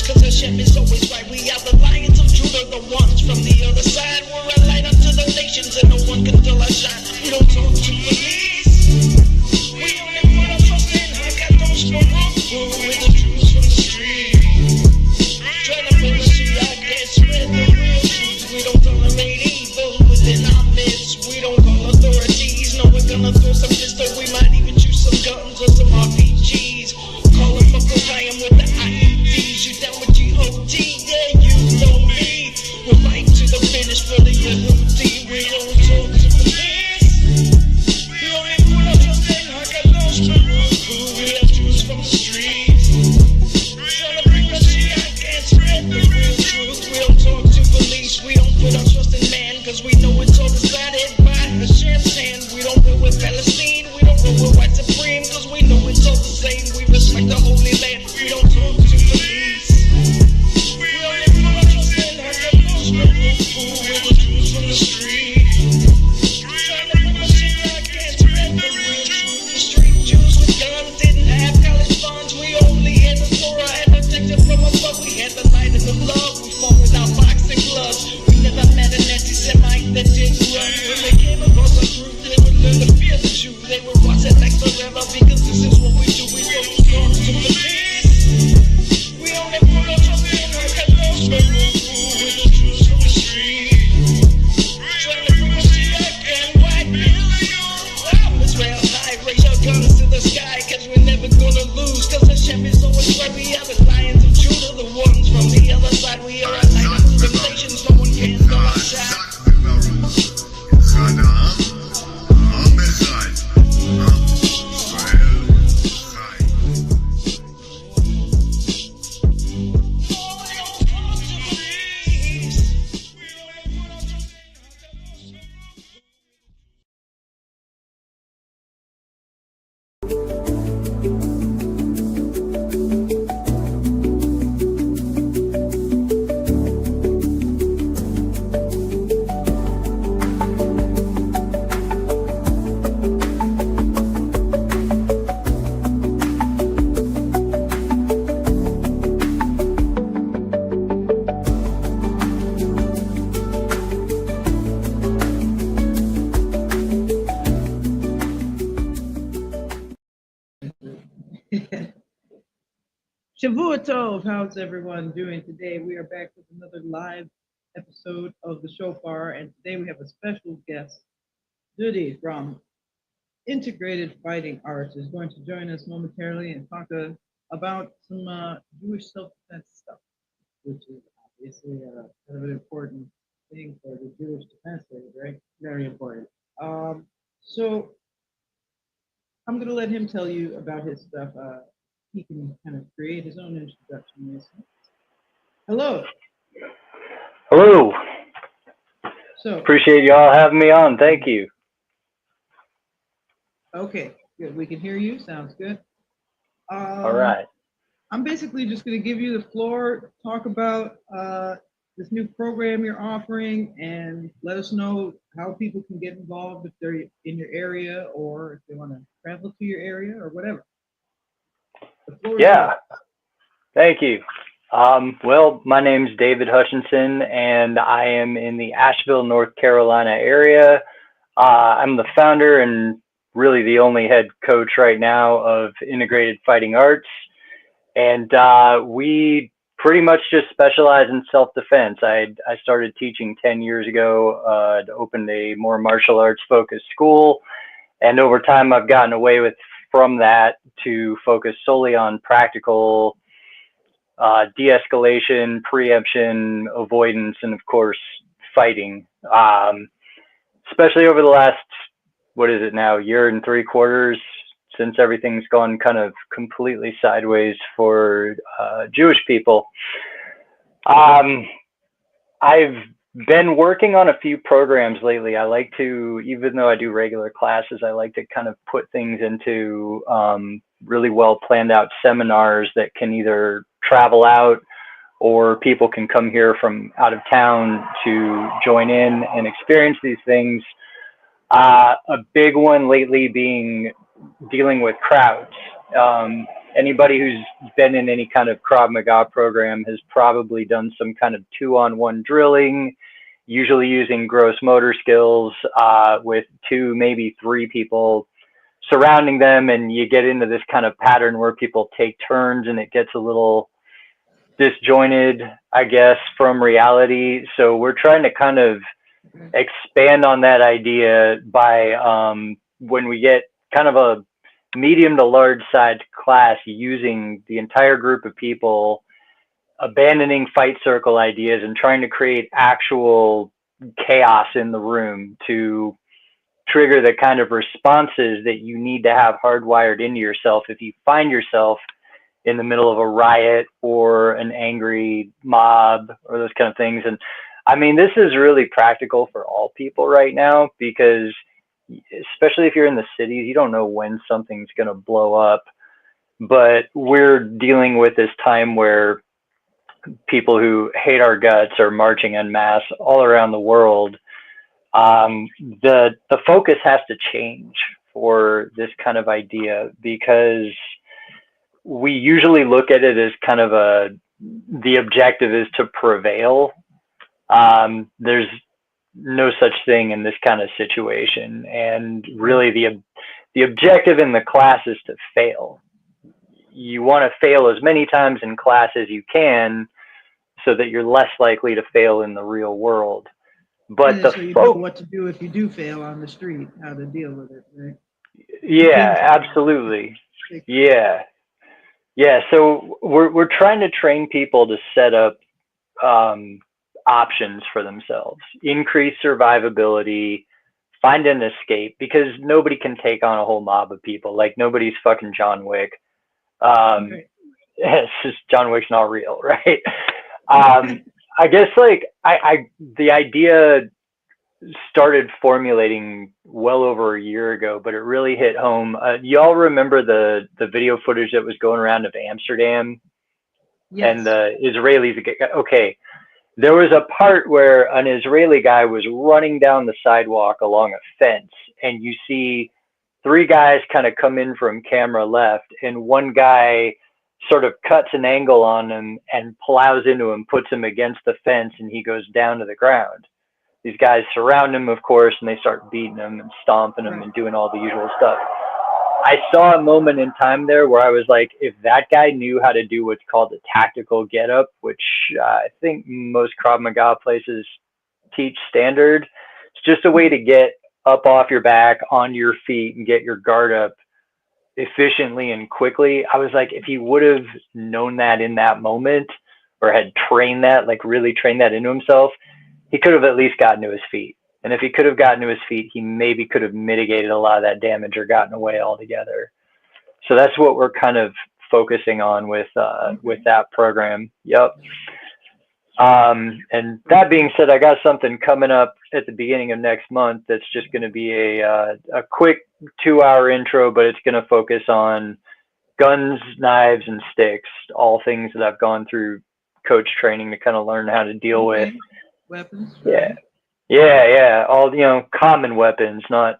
cause Hashem is always right. We are the lions of Judah, the ones from the other side. We're a light unto the nations and no one can dull our shine. We don't talk to police. We only put our trust in Hakadosh Baruch Hu. We're the Jews from the street. Trying to bring us to our dead, spread the real truth. We don't tolerate evil within our midst. We don't call authorities. No, we're gonna throw some pistol. We might even choose some guns or some RPGs. Call them Uncle Ryan with the IEDs. You down with GOT? Yeah, you know me. We'll fight to the finish for the Yehudi. We don't talk to police. We only put our trust in Hakadosh Baruch Hu. We are Jews from the streets. Trying to bring us here, I can't spread the real truth. We don't talk to police. We don't put our trust in man, cause we know it's all decided by Hashem's hand. We don't go with Palestine. We don't go with white supreme, cause we know it's all the same. We respect the Holy Land. We don't talk to police. We only put our trust in Hakadosh Baruch Hu. We're the Jews from the street. Trying to bring us here, I can't spread the real truth. The street Jews with guns didn't have college funds. We only had the Torah and protected from above. We had the light and the love. We fought without boxing gloves. We never met an anti-Semite that didn't run. When they came across a group, they would learn to fear the Jew. They would watch that next forever because this is what we do. We don't talk to police. We only put our trust in Hakadosh Baruch Hu. We're the Jews from the street. Trying to bring us here again. White people, Israel high. Raise your guns to the sky, cause we're never gonna lose. Cause Hashem is always right. We are the lions of Judah, the ones from the other side. We are a light unto the nations. No one can go outside. Shavua Tov, how's everyone doing today? We are back with another live episode of the Shofar, and today we have a special guest, Dudi from Integrated Fighting Arts, is going to join us momentarily and talk about some Jewish self-defense stuff, which is obviously kind of an important thing for the Jewish Defense League, right? Very important. So I'm going to let him tell you about his stuff. He can kind of create his own introduction. Hello. Hello. So appreciate y'all having me on. Thank you. Okay, good. We can hear you. Sounds good. All right. I'm basically just going to give you the floor, talk about this new program you're offering, and let us know how people can get involved if they're in your area or if they want to travel to your area or whatever. Yeah, thank you. Well, my name's David Hutchinson, and I am in the Asheville, North Carolina area. I'm the founder and really the only head coach right now of Integrated Fighting Arts, and we pretty much just specialize in self-defense. I started teaching 10 years ago. I opened a more martial arts focused school, and over time I've gotten away from that to focus solely on practical de-escalation, preemption, avoidance, and of course fighting. Especially over the last, what is it now, year and 3 quarters, since everything's gone kind of completely sideways for Jewish people. I've been working on a few programs lately. I like to, even though I do regular classes, I like to kind of put things into really well planned out seminars that can either travel out or people can come here from out of town to join in and experience these things. A big one lately being dealing with crowds. anybody who's been in any kind of Krav Maga program has probably done some kind of 2-on-1 drilling, usually using gross motor skills, with 2, maybe 3 people surrounding them, and you get into this kind of pattern where people take turns and it gets a little disjointed, I guess, from reality. So we're trying to kind of expand on that idea by, when we get kind of a medium to large sized class, using the entire group of people, abandoning fight circle ideas and trying to create actual chaos in the room to trigger the kind of responses that you need to have hardwired into yourself if you find yourself in the middle of a riot or an angry mob or those kind of things. And I mean, this is really practical for all people right now, because especially if you're in the cities, you don't know when something's going to blow up. But we're dealing with this time where people who hate our guts are marching en masse all around the world. The focus has to change for this kind of idea, because we usually look at it as kind of the objective is to prevail. There's no such thing in this kind of situation, and really the objective in the class is to fail. You want to fail as many times in class as you can, so that you're less likely to fail in the real world. But so you know what to do if you do fail on the street, how to deal with it, right? Yeah, absolutely. Yeah. So we're trying to train people to set up options for themselves, increase survivability, find an escape, because nobody can take on a whole mob of people. Like, nobody's fucking John Wick. Right. It's just, John Wick's not real, right? I guess, like, the idea started formulating well over a year ago, but it really hit home. Y'all remember the video footage that was going around of Amsterdam? Yes. And the Israelis? Okay, there was a part where an Israeli guy was running down the sidewalk along a fence, and you see 3 guys kind of come in from camera left, and one guy sort of cuts an angle on him and plows into him, puts him against the fence, and he goes down to the ground. These guys surround him, of course, and they start beating him and stomping him and doing all the usual stuff. I saw a moment in time there where I was like, if that guy knew how to do what's called a tactical get-up, which I think most Krav Maga places teach standard, it's just a way to get up off your back, onto your feet, and get your guard up efficiently and quickly. I was like, if he would have known that in that moment, or had trained that, like really trained that into himself, he could have at least gotten to his feet. And if he could have gotten to his feet, he maybe could have mitigated a lot of that damage or gotten away altogether. So that's what we're kind of focusing on with that program. Yep. And that being said, I got something coming up at the beginning of next month that's just going to be a quick 2-hour intro, but it's going to focus on guns, knives, and sticks, all things that I've gone through coach training to kind of learn how to deal with. Weapons. Yeah. Yeah. All, common weapons, not,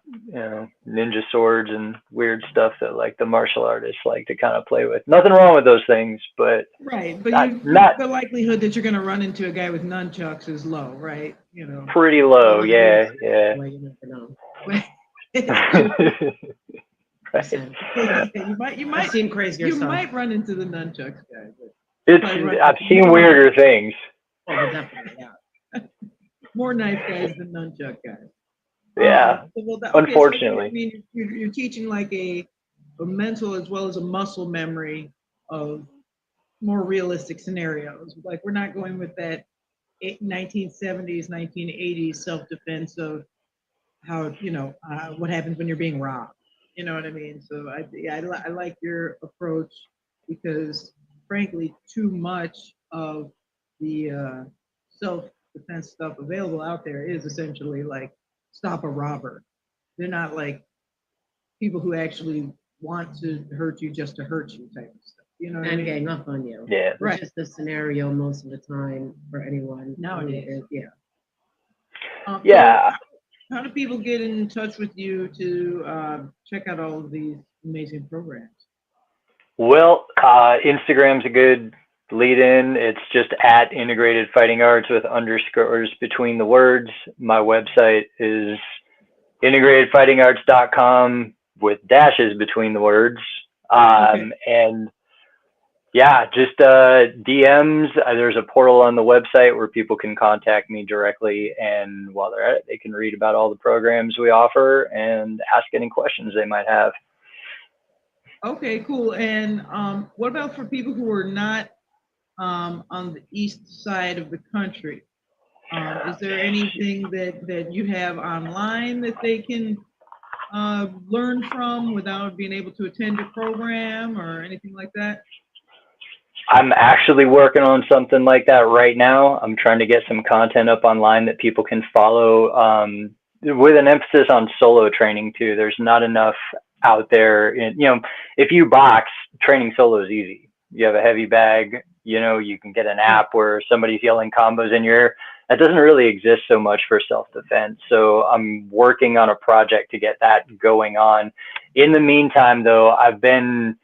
ninja swords and weird stuff that like the martial artists like to kind of play with. Nothing wrong with those things, but right. But not the likelihood that you're going to run into a guy with nunchucks is low, right? Pretty low. Yeah. Well, you never know. Right. You might I've seen crazier stuff. You might run into the nunchucks guy. I've seen weirder things. Oh, definitely, yeah. More knife guys than nunchuck guys. Yeah. Unfortunately. So, I mean, you're teaching like a mental as well as a muscle memory of more realistic scenarios. Like, we're not going with that 1970s, 1980s self-defense of how, what happens when you're being robbed. You know what I mean? So I like your approach, because frankly, too much of the self-defense stuff available out there is essentially like stop a robber. They're not like people who actually want to hurt you just to hurt you type of stuff. You know what I mean? And gang up on you. Yeah. Which is the scenario most of the time for anyone nowadays. Yeah. Yeah. So how do people get in touch with you to check out all of these amazing programs? Well, Instagram's a good lead in. It's just at Integrated Fighting Arts with underscores between the words. My website is integratedfightingarts.com with dashes between the words. Okay. And yeah, just DMs. There's a portal on the website where people can contact me directly. And while they're at it, they can read about all the programs we offer and ask any questions they might have. Okay, cool. And what about for people who are not on the east side of the country? Is there anything that you have online that they can learn from without being able to attend your program or anything like that? I'm actually working on something like that right now. I'm trying to get some content up online that people can follow, with an emphasis on solo training too. There's not enough out there. If you box, training solo is easy. You have a heavy bag, you can get an Right. app where somebody's yelling combos in your ear. That doesn't really exist so much for self-defense. So I'm working on a project to get that going on. In the meantime, though, I've been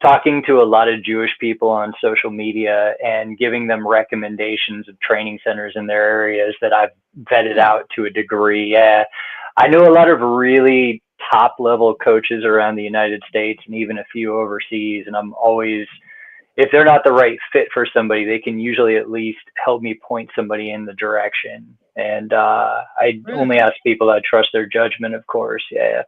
talking to a lot of Jewish people on social media and giving them recommendations of training centers in their areas that I've vetted out to a degree. Yeah. I know a lot of really top level coaches around the United States and even a few overseas. And I'm always, if they're not the right fit for somebody, they can usually at least help me point somebody in the direction. And I Right only on. ask people that trust their judgment, of course. Yeah.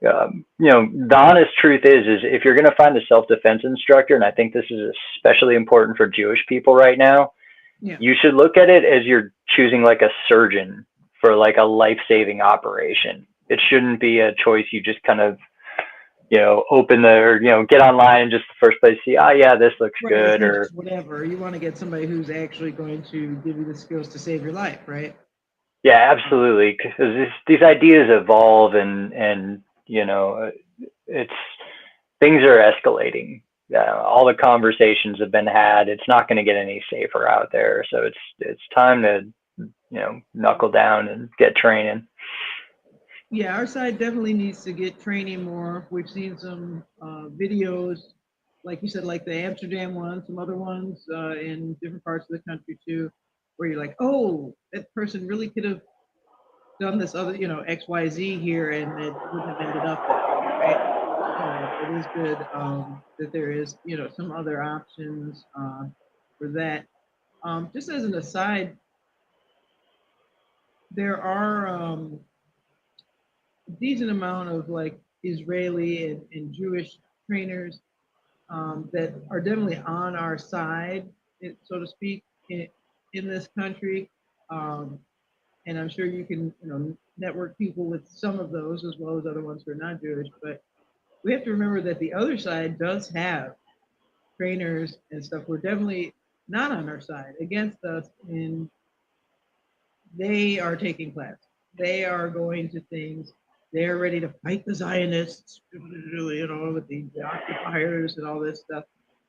The honest truth is if you're going to find a self-defense instructor, and I think this is especially important for Jewish people right now, Yeah. you should look at it as you're choosing like a surgeon for like a life-saving operation. It shouldn't be a choice you just kind of, open or, get online and just the first place see, oh yeah, this looks Right. It's good. not Or just whatever. You want to get somebody who's actually going to give you the skills to save your life, right? yeah, absolutely. Because these ideas evolve and, it's things are escalating. All the conversations have been had. It's not going to get any safer out there. So it's time to knuckle down and get training. Yeah, our side definitely needs to get training more. We've seen some videos, like you said, like the Amsterdam one, some other ones in different parts of the country too, where you're like, oh, that person really could have done this other, XYZ here, and it wouldn't have ended up that way, right? So it is good that there is, some other options for that. Just as an aside, there are a decent amount of like Israeli and Jewish trainers that are definitely on our side, so to speak, in this country. Um, and I'm sure you can, network people with some of those as well as other ones who are not Jewish. But we have to remember that the other side does have trainers and stuff who are definitely not on our side, against us, and they are taking classes. They are going to things. They're ready to fight the Zionists, with the occupiers and all this stuff.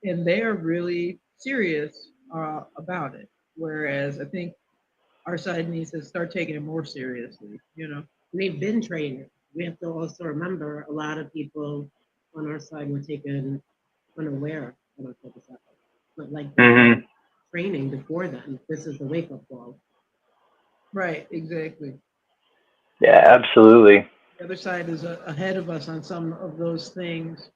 And they're really serious about it. Whereas I think our side needs to start taking it more seriously. They've been trained. We have to also remember a lot of people on our side were taken unaware of our type of stuff. But like they had Hmm. training before then. This is the wake up call. Right, exactly. Yeah, absolutely. The other side is ahead of us on some of those things.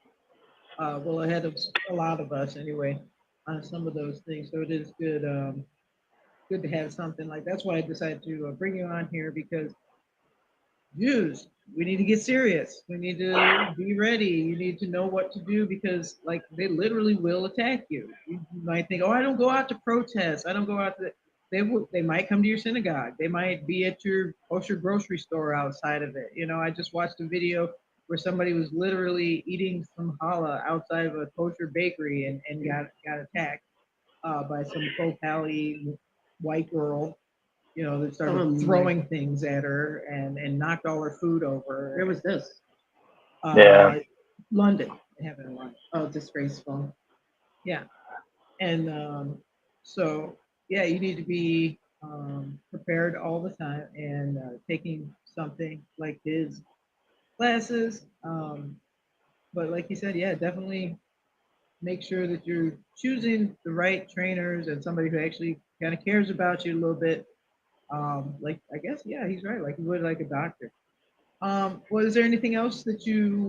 Well, ahead of a lot of us anyway on some of those things. So it is good to have something like that's why I decided to bring you on here because Jews, we need to get serious. We need to be ready. You need to know what to do because like they literally will attack you. You might think, oh, I don't go out to protest. I don't go out to. They might come to your synagogue. They might be at your kosher grocery store outside of it. I just watched a video where somebody was literally eating some challah outside of a kosher bakery and got attacked by some pro-pally white girl, that started throwing things at her and knocked all her food over. Where was this? Yeah. Uh, London. They have it in London. Oh, disgraceful. Yeah. And so, yeah, you need to be prepared all the time and taking something like his classes. But like you said, yeah, definitely make sure that you're choosing the right trainers and somebody who actually kind of cares about you a little bit. Like I guess, yeah, he's right. Like you would like a doctor. Well, is there anything else that you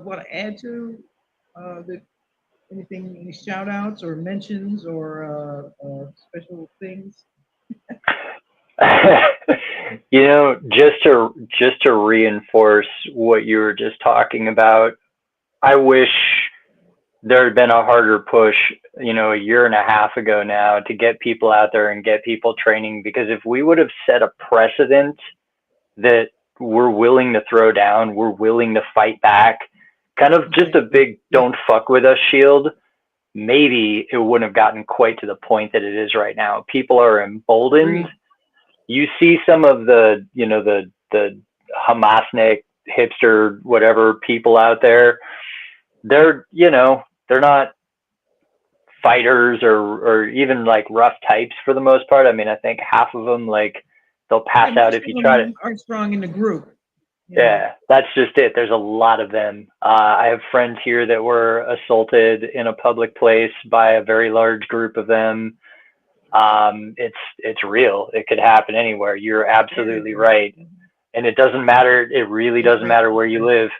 want to add to that? Anything, any shout outs or mentions or special things? Just to reinforce what you were just talking about, I wish there had been a harder push, a year and a half ago now to get people out there and get people training, because if we would have set a precedent that we're willing to throw down, we're willing to fight back, kind of just a Exactly. big Yeah. don't fuck with us shield, maybe it wouldn't have gotten quite to the point that it is right now. People are emboldened. Agreed. You see some of the Hamasnik hipster whatever people out there. They're not fighters or even like rough types for the most part. I mean, I think half of them, like, they'll Yeah, pass out most if of you try to. them are strong in the group. You know. Yeah, that's just it. There's a lot of them. I have friends here that were assaulted in a public place by a very large group of them. It's real. It could happen anywhere. You're Very absolutely real. right, and it doesn't matter. It really Just doesn't like matter where you live.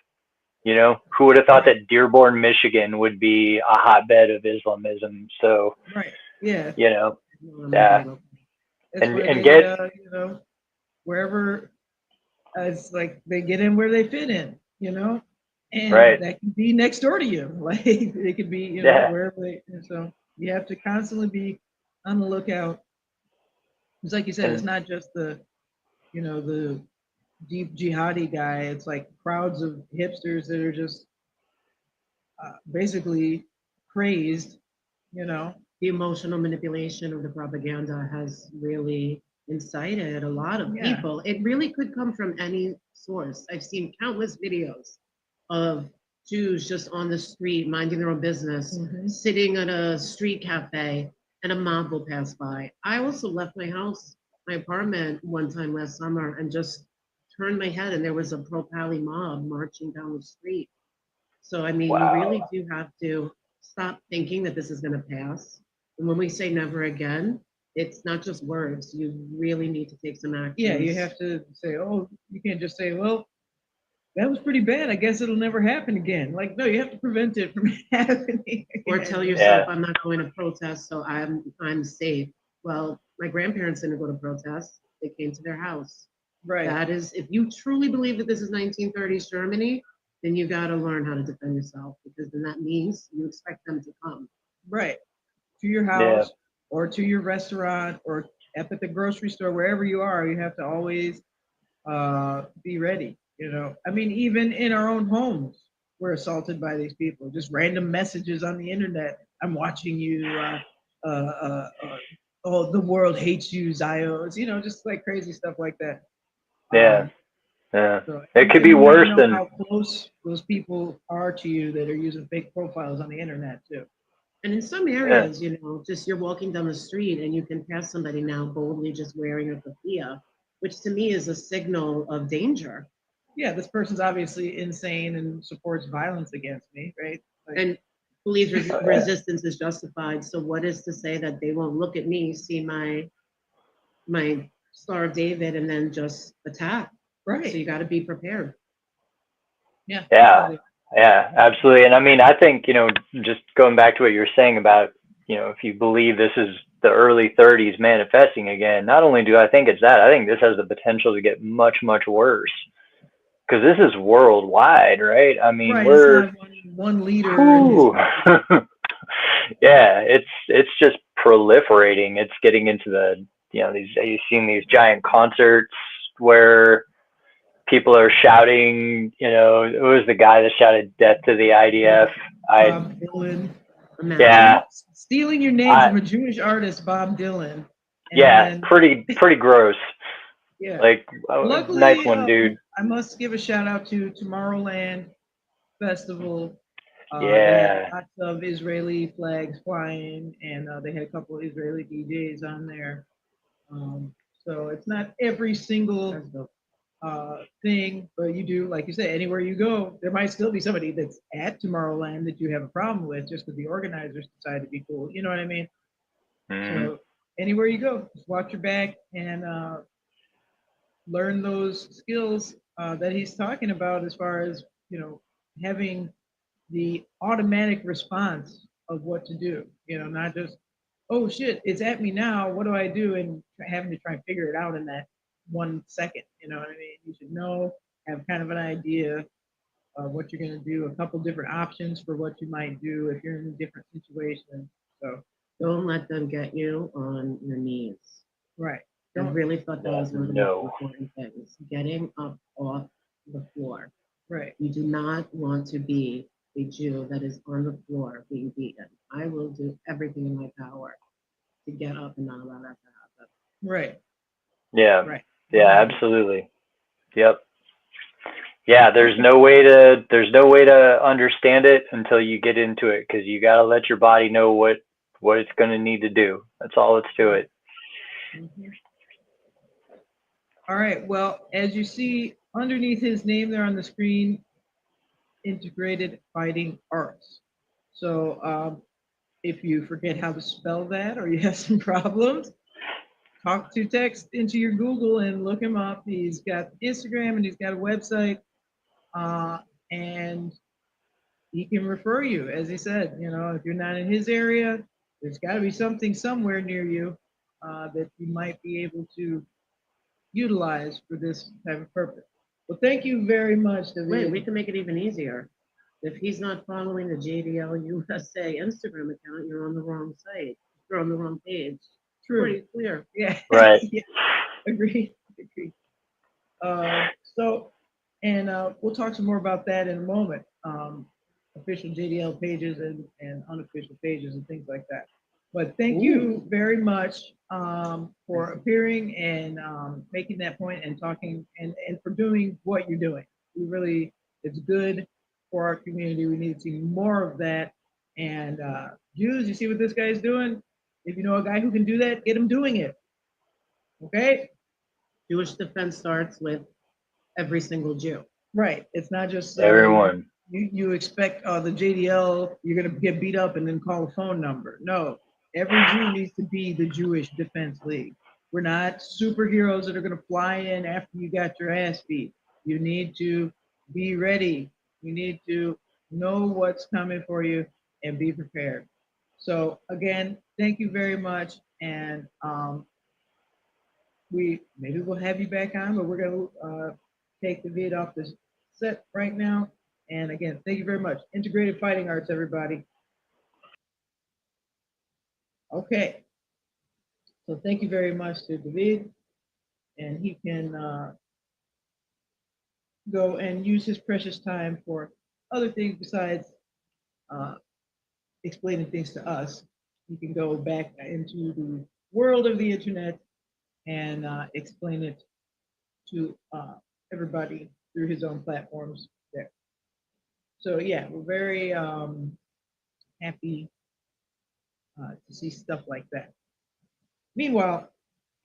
Who would have thought right, that Dearborn, Michigan would be a hotbed of Islamism? So, right. Yeah, you know, No, I'm not yeah, gonna go. that's and why and they, get wherever it's like they get in where they fit in. And right, that can be next door to you. Like it could be, yeah, wherever they. And so you have to constantly be on the lookout. It's like you said, it's and not just the deep jihadi guy. It's like crowds of hipsters that are just basically crazed. You know. The emotional manipulation of the propaganda has really incited a lot of Yeah. people. It really could come from any source. I've seen countless videos of Jews just on the street, minding their own business, Mhm. sitting at a street cafe, and a mob will pass by. I also left my house, my apartment one time last summer, and just turned my head, and there was a pro-Pali mob marching down the street. So, I mean, you wow, really do have to stop thinking that this is going to pass. And when we say never again, it's not just words. You really need to take some Yeah, you actions. have to say, oh, you can't just say, well, that was pretty bad. I guess it'll never happen again. Like, no, you have to prevent it from happening Or again. tell yourself, yeah, I'm not going to protest, so I'm safe. Well, my grandparents didn't go to protest. They came to their house. Right, That is, if you truly believe that this is 1930s Germany, then you got to learn how to defend yourself, because then that means you expect them to come. right. To your yeah, house or to your restaurant or up at the grocery store, wherever you are, you have to always be ready. I mean, even in our own homes, we're assaulted by these people. Just random messages on the internet. I'm watching you. Oh, the world hates you, Zios. Just like crazy stuff like that. yeah, Um, yeah. so, It could and be you never worse know than how close those people are to you that are using fake profiles on the internet too. And in some yeah, areas, just you're walking down the street and you can pass somebody now boldly just wearing a keffiyeh, which to me is a signal of danger. Yeah, this person's obviously insane and supports violence against me, right? Like, And believes oh, yeah, resistance is justified. So what is to say that they won't look at me, see my Star of David, and then just attack? So right. you got to be prepared. Yeah, yeah, absolutely. yeah, absolutely. And I mean, I think just going back to what you're saying about if you believe this is the early 30s manifesting again, not only do I think it's that, I think this has the potential to get much, much worse, because this is worldwide, right? I mean, Right. It's we're, not one leader and his whew. Yeah, it's just proliferating. It's getting into these, you've seen these giant concerts where people are shouting, it was the guy that shouted death to the IDF. I Bob Dylan. Imagine. Yeah, Stealing your name I from a Jewish artist, Bob Dylan. And yeah, then, pretty gross. yeah. Like, nice Luckily, one, dude. I must give a shout out to Tomorrowland Festival. They had Yeah, lots of Israeli flags flying, and they had a couple of Israeli DJs on there. So it's not every single thing, but you do, like you said, anywhere you go, there might still be somebody that's at Tomorrowland that you have a problem with just because the organizers decide to be cool. You know what I mean? Mhm. So anywhere you go, just watch your back and learn those skills that he's talking about as far as, having the automatic response of what to do, not just, oh shit, it's at me now, what do I do? And having to try and figure it out in that 1 second, you know what I mean? You should know, have kind of an idea of what you're going to do, a couple different options for what you might do if you're in a different situation. So, Don't let them get you on your knees. right. I Don't, really thought that Yeah, was one of the most no. important things. Getting up off the floor. right. You do not want to be a Jew that is on the floor being beaten. I will do everything in my power to get up and not allow that to happen. Right. Yeah. Right. Yeah, 100. absolutely. Yep. Yeah, there's no way to understand it until you get into it because you got to let your body know what it's going to need to do. That's all it's to it. Mhm. All right. Well, as you see underneath his name there on the screen, Integrated Fighting Arts. So if you forget how to spell that or you have some problems, talk to text into your Google and look him up. He's got Instagram and he's got a website, uh, and he can refer you. As he said, if you're not in his area, there's got to be something somewhere near you that you might be able to utilize for this type of purpose. Well, thank you very much, Wait, we David. can make it even easier. If he's not following the JDL USA Instagram account, you're on the wrong site. You're on the wrong page. True. Pretty clear. Yeah. Right. Yeah. Agreed. Agreed. So, and we'll talk some more about that in a moment. Official JDL pages and unofficial pages and things like that. But thank you Ooh. very much for appearing and making that point and talking and for doing what you're doing. We really, it's good for our community. We need to see more of that. And Jews, you see what this guy's doing? If you know a guy who can do that, get him doing it. Okay? Jewish defense starts with every single Jew. Right. It's not just Everyone. you expect the JDL, you're gonna get beat up and then call a phone number. No, every Jew needs to be the Jewish Defense League. We're not superheroes that are gonna fly in after you got your ass beat. You need to be ready. You need to know what's coming for you and be prepared. So again, thank you very much, and we maybe we'll have you back on, but we're gonna take the vid off the set right now. And again, thank you very much. Integrated Fighting Arts, everybody. Okay, so thank you very much to David, and he can go and use his precious time for other things besides uh, explaining things to us. He can go back into the world of the internet and explain it to everybody through his own platforms there. So yeah, we're very happy to see stuff like that. Meanwhile,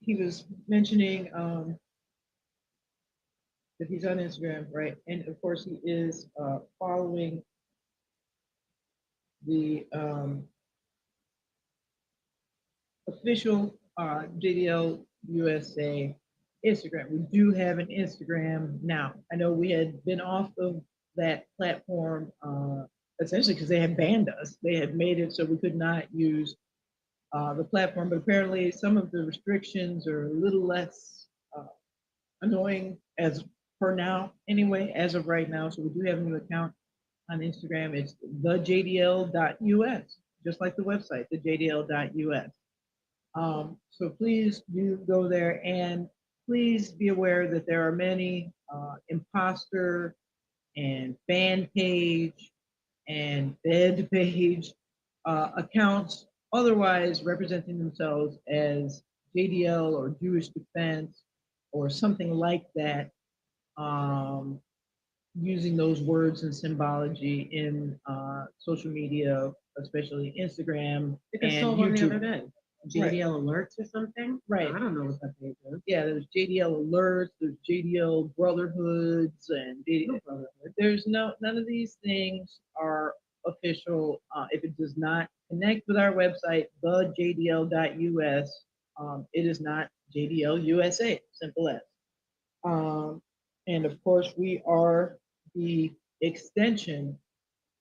he was mentioning that he's on Instagram, right? And of course, he is following the official JDL USA Instagram. We do have an Instagram now. I know we had been off of that platform essentially because they had banned us. They had made it so we could not use the platform, but apparently some of the restrictions are a little less annoying as per now, anyway, as of right now. So we do have a new account on Instagram. It's thejdl.us, just like the website, thejdl.us. So please do go there and please be aware that there are many imposter and fan page and bed page accounts otherwise representing themselves as JDL or Jewish Defense or something like that, um, using those words and symbology in social media, especially Instagram I think I and saw one the other YouTube. day. JDL alerts or something. Right. I don't know what that page is. Yeah, there's JDL alerts, there's JDL brotherhoods, and No brotherhood. there's none of these things are official. If it does not connect with our website, thejdl.us, it is not JDL USA. Simple as. And of course, we are the extension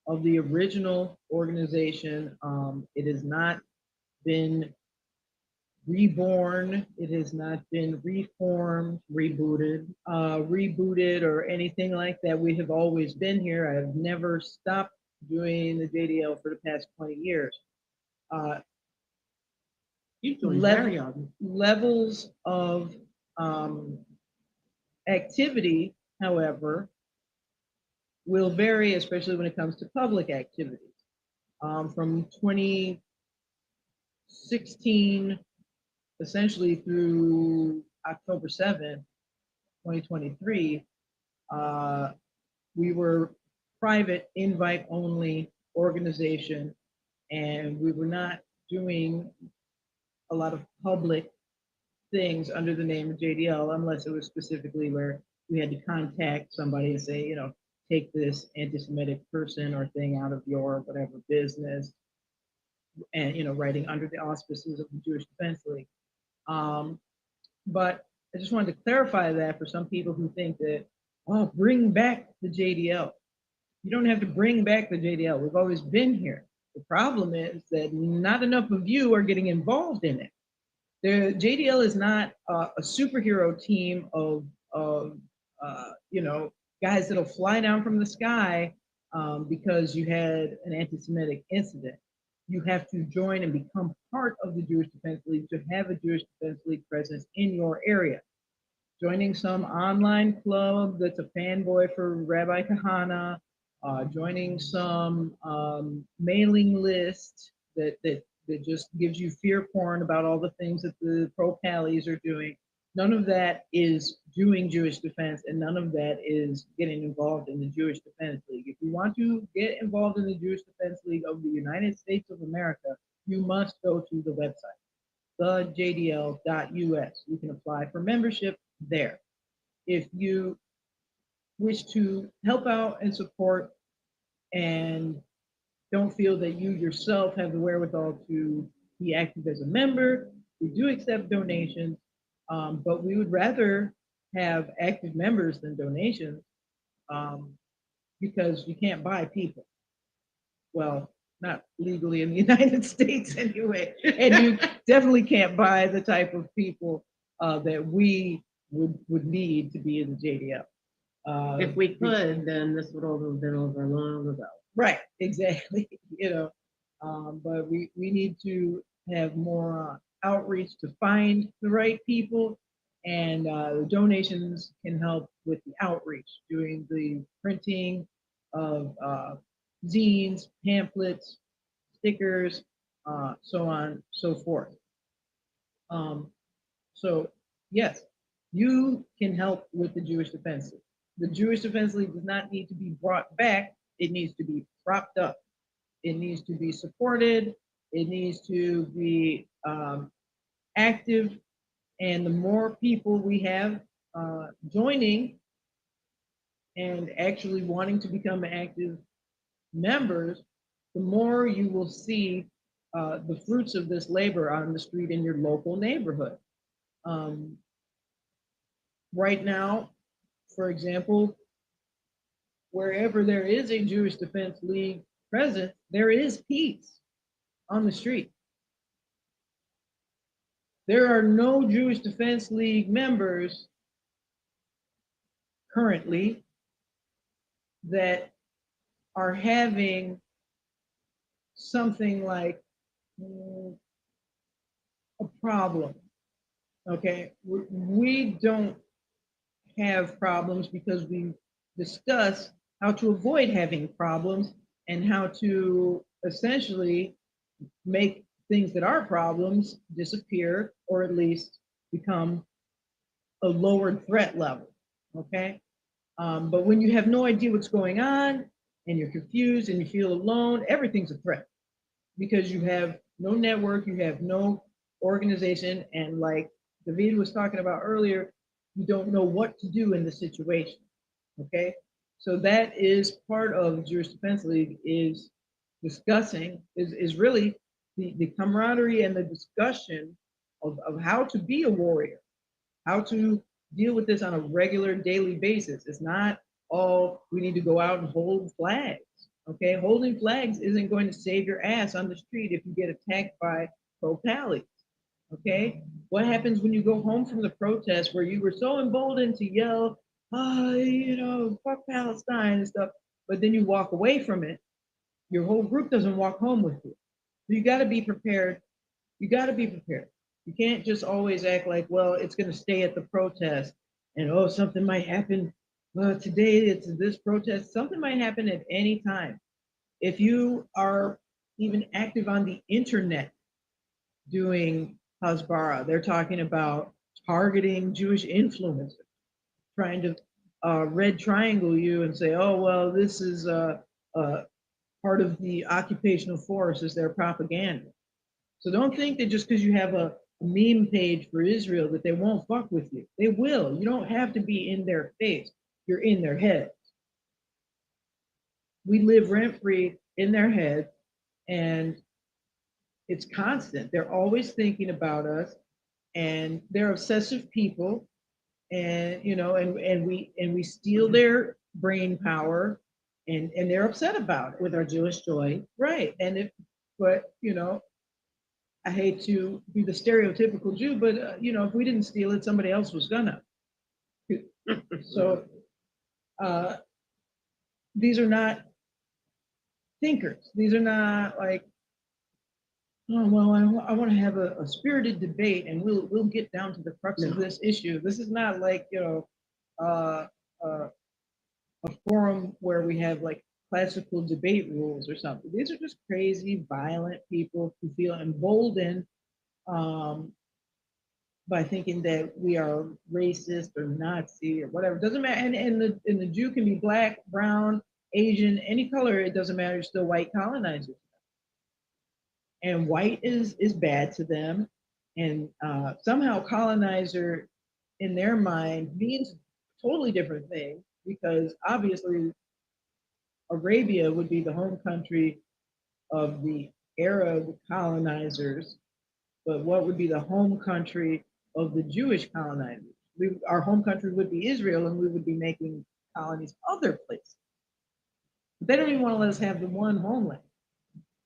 of the original organization. It has not been reborn. It has not been reformed, rebooted, or anything like that. We have always been here. I've never stopped doing the JDL for the past 20 years. You're doing Level- very young. Levels of activity, however, will vary, especially when it comes to public activities. From 2016 essentially through October 7th, 2023, we were private invite only organization, and we were not doing a lot of public things under the name of JDL unless it was specifically where we had to contact somebody and say, take this anti-Semitic person or thing out of your whatever business, and writing under the auspices of the Jewish Defense League. But I just wanted to clarify that for some people who think that, oh, bring back the JDL. You don't have to bring back the JDL. We've always been here. The problem is that not enough of you are getting involved in it. The JDL is not a superhero team of guys that'll fly down from the sky because you had an anti-Semitic incident. You have to join and become part of the Jewish Defense League to have a Jewish Defense League presence in your area. Joining some online club that's a fanboy for Rabbi Kahana, joining some mailing list that just gives you fear porn about all the things that the pro-pallies are doing. None of that is doing Jewish defense, and none of that is getting involved in the Jewish Defense League. If you want to get involved in the Jewish Defense League of the United States of America, you must go to the website, thejdl.us. You can apply for membership there. If you wish to help out and support and don't feel that you yourself have the wherewithal to be active as a member, we do accept donations, but we would rather have active members than donations because you can't buy people. Well, not legally in the United States anyway. And you definitely can't buy the type of people that we would need to be in the JDL. If we could, then this would all have been over long ago. Right, exactly. But we need to have more outreach to find the right people, and the donations can help with the outreach, doing the printing of zines, pamphlets, stickers, so on, so forth. So yes, you can help with the Jewish Defense League. The Jewish Defense League does not need to be brought back. It needs to be propped up. It needs to be supported. It needs to be active. And the more people we have joining and actually wanting to become active members, the more you will see the fruits of this labor on the street in your local neighborhood. Right now, for example, wherever there is a Jewish Defense League present, there is peace on the street. There are no Jewish Defense League members currently that are having something like a problem. Okay, we don't have problems because we discuss how to avoid having problems and how to essentially make things that are problems disappear, or at least become a lowered threat level. Okay, but when you have no idea what's going on and you're confused and you feel alone, everything's a threat because you have no network, you have no organization, and like David was talking about earlier, you don't know what to do in the situation. Okay, so that is part of Jewish Defense League is discussing is really the camaraderie and the discussion of how to be a warrior, how to deal with this on a regular daily basis. It's not all we need to go out and hold flags. Okay, holding flags isn't going to save your ass on the street if you get attacked by pro-pallies. Okay, what happens when you go home from the protest where you were so emboldened to yell, fuck Palestine and stuff, but then you walk away from it, your whole group doesn't walk home with you. So you got to be prepared. You got to be prepared. You can't just always act like, well, it's going to stay at the protest and, oh, something might happen. Well, today it's this protest. Something might happen at any time. If you are even active on the internet doing Hasbara, they're talking about targeting Jewish influencers, trying to red triangle you and say, oh, well, this is part of the occupational force is their propaganda. So don't think that just because you have a meme page for Israel that they won't fuck with you. They will. You don't have to be in their face. You're in their heads. We live rent free in their heads, and it's constant. They're always thinking about us, and they're obsessive people, and we steal their brain power, and they're upset about it with our Jewish joy. right. But I hate to be the stereotypical Jew, but if we didn't steal it, somebody else was gonna. So these are not thinkers. These are not like, oh well, I want to have a spirited debate, and we'll get down to the crux of this issue. This is not like uh, a forum where we have like classical debate rules or something. These are just crazy, violent people who feel emboldened um, by thinking that we are racist or Nazi or whatever. It doesn't matter. And the Jew can be black, brown, Asian, any color. It doesn't matter. You're still white colonizers. And white is bad to them. And somehow colonizer in their mind means a totally different thing, because obviously Arabia would be the home country of the Arab colonizers, but what would be the home country of the Jewish colonizers? Our home country would be Israel, and we would be making colonies other places. But they don't even want to let us have the one homeland.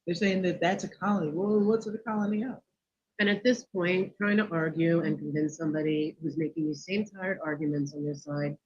They're saying that that's a colony. Well, what's it a colony of? And at this point, trying to argue and convince somebody who's making these same tired arguments on your side,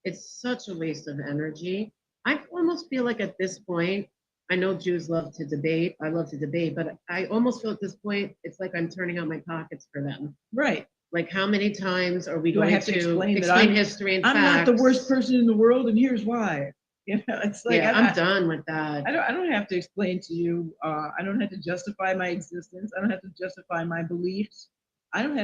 it's such a waste of energy. I almost feel like at this point, I know Jews love to debate. I love to debate, but I almost feel at this point, it's like I'm turning out my pockets for them. Right. Like, how many times are we Do I going have to explain that explain history and I'm facts? not the worst person in the world, and here's why. It's like I'm done with that. I don't have to explain to you. I don't have to justify my existence. I don't have to justify my beliefs. I don't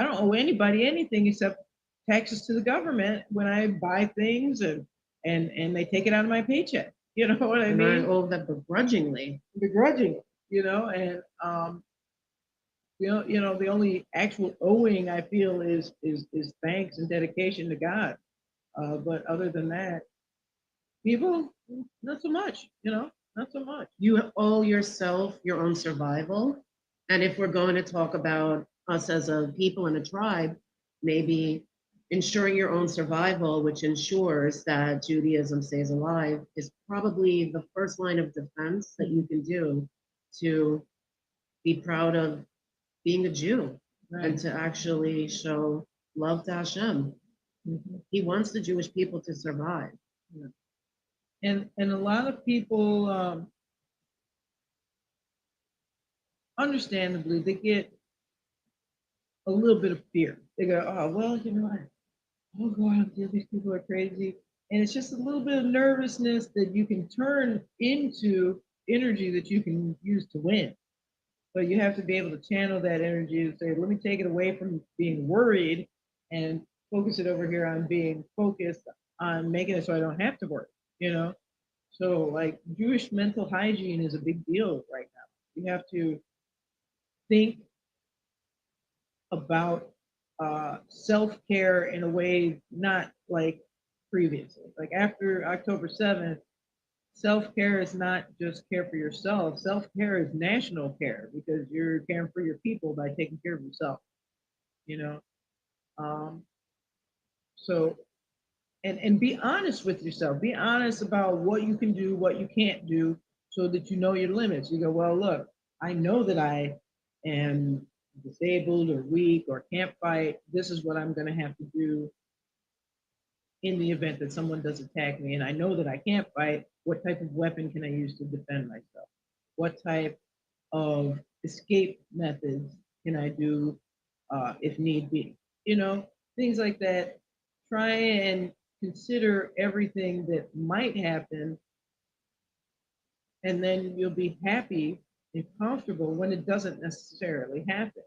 owe anybody anything except taxes to the government when I buy things, and they take it out of my paycheck. You know what I And mean? I owe that begrudgingly. Begrudgingly, and the only actual owing I feel is thanks and dedication to God. But other than that, people, not so much, not so much. You owe yourself your own survival. And if we're going to talk about us as a people and a tribe, maybe ensuring your own survival, which ensures that Judaism stays alive, is probably the first line of defense that you can do to be proud of being a Jew, Right. and to actually show love to Hashem. Mm-hmm. He wants the Jewish people to survive. Yeah. And a lot of people, understandably, they get a little bit of fear. They go, oh, well, I'll go out and these people are crazy. And it's just a little bit of nervousness that you can turn into energy that you can use to win. But you have to be able to channel that energy and say, let me take it away from being worried and focus it over here on being focused on making it so I don't have to worry, So like Jewish mental hygiene is a big deal right now. You have to think about self-care in a way not like previously. Like after October 7th, self-care is not just care for yourself. Self-care is national care because you're caring for your people by taking care of yourself, you know? Um, so, and be honest with yourself. Be honest about what you can do, what you can't do, so that you know your limits. You go, well, look, I know that I am disabled or weak or can't fight. This is what I'm going to have to do in the event that someone does attack me. And I know that I can't fight. What type of weapon can I use to defend myself? What type of escape methods can I do if need be? You know, things like that. Try and consider everything that might happen, and then you'll be happy and comfortable when it doesn't necessarily happen.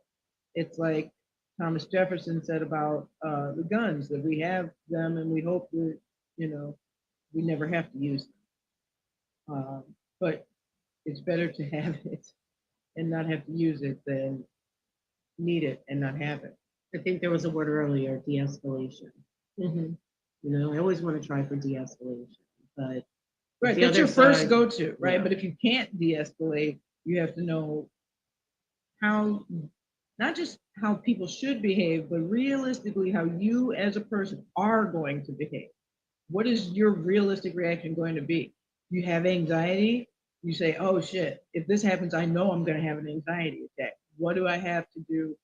It's like Thomas Jefferson said about the guns, that we have them and we hope that, you know, we never have to use them. But it's better to have it and not have to use it than need it and not have it. I think there was a word earlier, de-escalation. Mm-hmm. You know, I always want to try for de-escalation, but Right, the that's other your first side- go-to, right? Yeah. But if you can't de-escalate, you have to know how, not just how people should behave, but realistically how you as a person are going to behave. What is your realistic reaction going to be? You have anxiety, you say, oh shit, if this happens, I know I'm going to have an anxiety attack. What do I have to do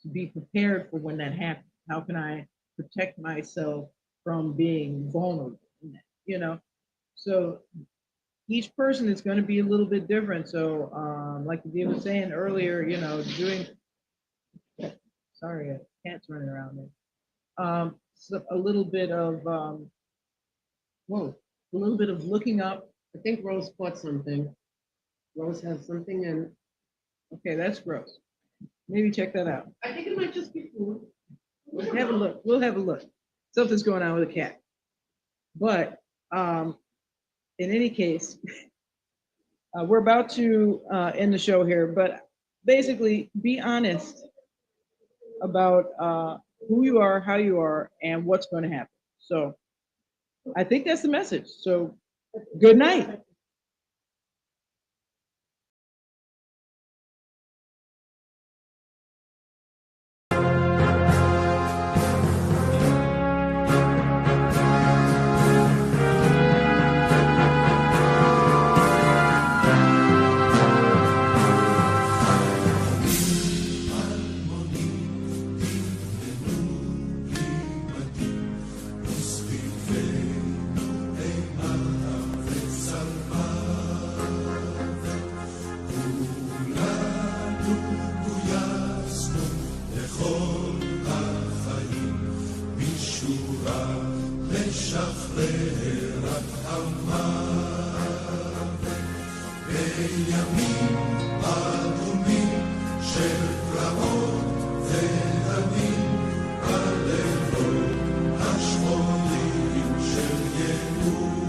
to be prepared for when that happens? How can I protect myself from being vulnerable in that, you know? So each person is going to be a little bit different. So like Dee was saying earlier, you know, doing, sorry, a cat's running around there. So a little bit of, whoa, a little bit of looking up. I think Rose caught something. Rose has something, and Okay, that's gross. Maybe check that out. I think it might just be food. We'll have a look. We'll have a look. Something's going on with a cat. But in any case, we're about to end the show here, but basically be honest about who you are, how you are, and what's going to happen. So I think that's the message. So good night. השמונים של יהודה